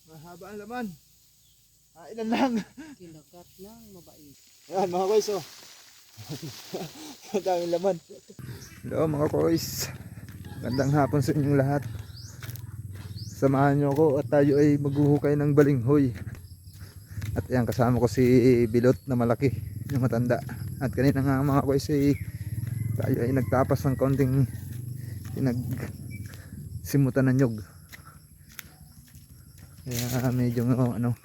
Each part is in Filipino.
Mahaba ang laman. Ilan lang. Kinagat ng mabait. Ayan mga koys oh. Ang daming laman. Hello mga koys. Gandang hapon sa inyong lahat. Samahan nyo ako at tayo ay maghuhukay ng balinghoy. At ayan kasama ko si Bilot na malaki, yung matanda. At kanina nga mga koys ay tayo ay nagtapas ng konting simutan ng nyog. Kaya medyo ano.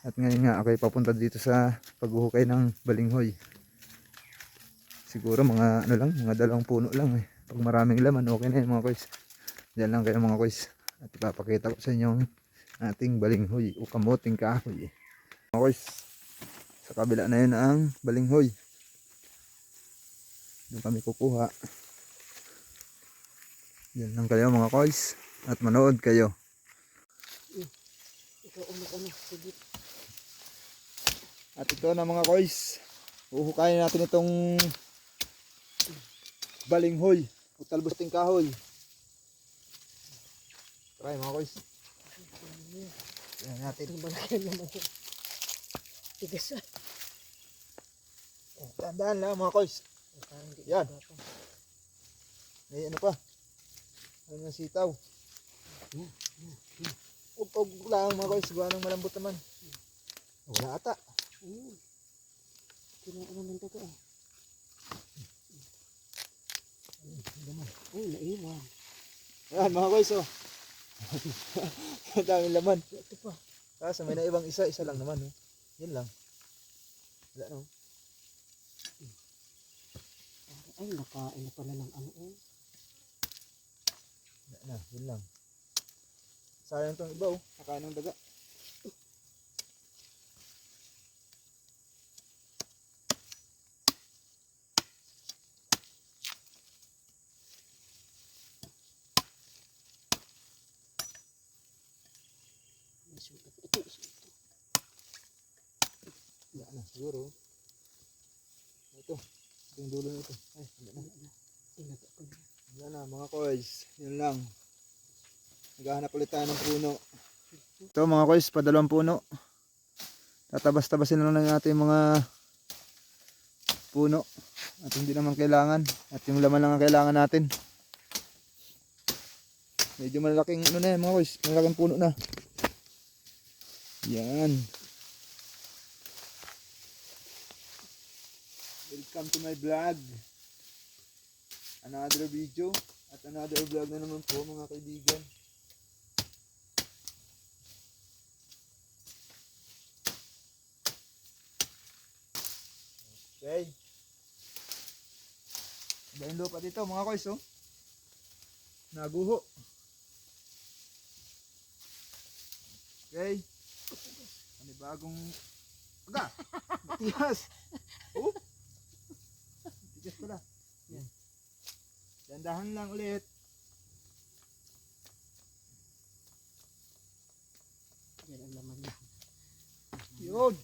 At ngayon nga ako ay papunta dito sa paghuhukay ng balinghoy. Siguro mga ano lang, mga 2 puno lang eh. Pag maraming laman okay na yun mga koys. Diyan lang kayo mga koys. At ipapakita ko sa inyo ang ating balinghoy o kamuting kahoy. Mga koys, sa kabila na yun ang balinghoy. Doon kami kukuha. Diyan lang kayo mga koys. At manood kayo. Ikaw ano, sige. At ito na mga koys. Uhukayin natin itong balinghoy o talbosting kahoy. Try mga koys. Tingnan natin. Ang balakyan naman yun. Tigas ah. Dahan-dahan lang mga koys. Parang di Yan. gapang. May ano pa. Ano ng sitaw. Ug lang mga koys. Gawa ng malambot naman. Wala ata. Kinain naman ito ah. Ay, naiwan. Ayan mga koys oh. Ang daming laman. Ito pa. Kaso may naibang isa lang naman oh. Yan lang. Wala no. Ay, nakain na pala ng ano eh. Wala na. Yan lang. Sayang tong iba oh. Nakain ng daga. Ito, ito. Wala na siguro. Ito. Ito yung dulo nito. Ay, wala na. Tinaga ko na. Wala na mga koys. Yun lang. Naghahanap ulit tayo ng puno. Ito mga koys, pa 2 puno. Tatabas-tabasin lang natin yung mga puno. At hindi naman kailangan. At yung laman lang ang kailangan natin. Medyo malaking ano na yan mga koys. Malaking puno na. Yan. Welcome to my vlog. Another video. At another vlog na naman po mga kaibigan. Okay. Iba yung lupa dito mga koys oh. Naguho. Okay. Bagong aga. Matigas. Oh. Matigas pala. Yan. Dandahan lang ulit. Yan ang laman niya. Yun.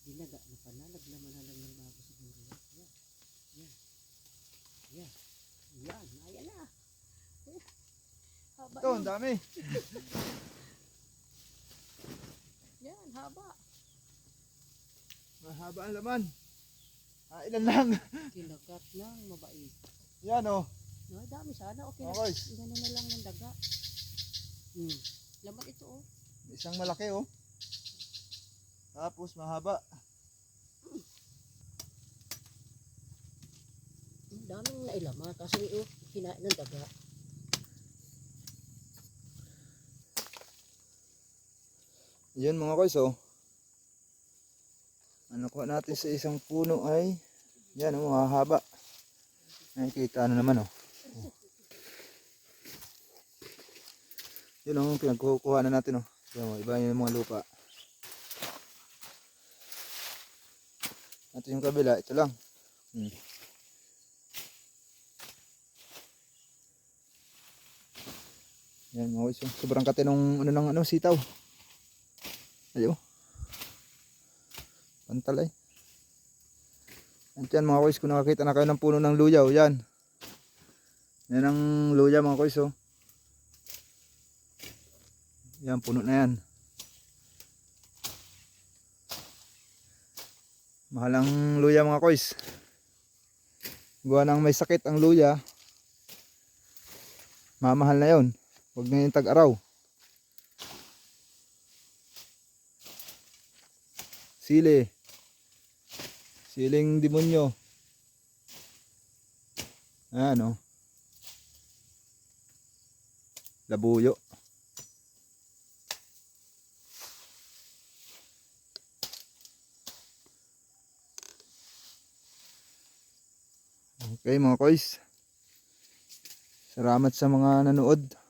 Dinaga na pala. Naglaman na lang ng bago siguro. Yan. Yan. Yan. Yan. Ayan na. Haba Ito, ang dami. yan, haba. Mahaba ang laman. Ilan lang. Kinagat ng mabait. Yan oh. No, dami sana. Okay na. Okay. Inano na lang ng daga. Laman ito oh. Isang malaki oh. Tapos mahaba. Daming nailaman. Kasi oh, kinain ng daga. Yan mga koys oh. Ano kuha natin sa isang puno ay yan oh, mahaba. Nakikita na naman oh. Yun oh, pinagkukuha na natin oh. Yan oh, iba yung mga lupa. At yung kabila, ito lang. Yan mga koys, sobrang kate nung ano sitaw. Ayo. Pantalay. Andiyan mga koys, kung nakakita na kayo ng puno ng luyaw, yan. Yan ang luya mga koys oh. Yan, puno na yan. Mahal ang luya mga koys. Gawa ng may sakit ang luya. Mamahal na yon. Huwag na yung tag-araw. Sili. Siling demonyo. Ayan o. Labuyo. Okay mga koys. Salamat sa mga nanood.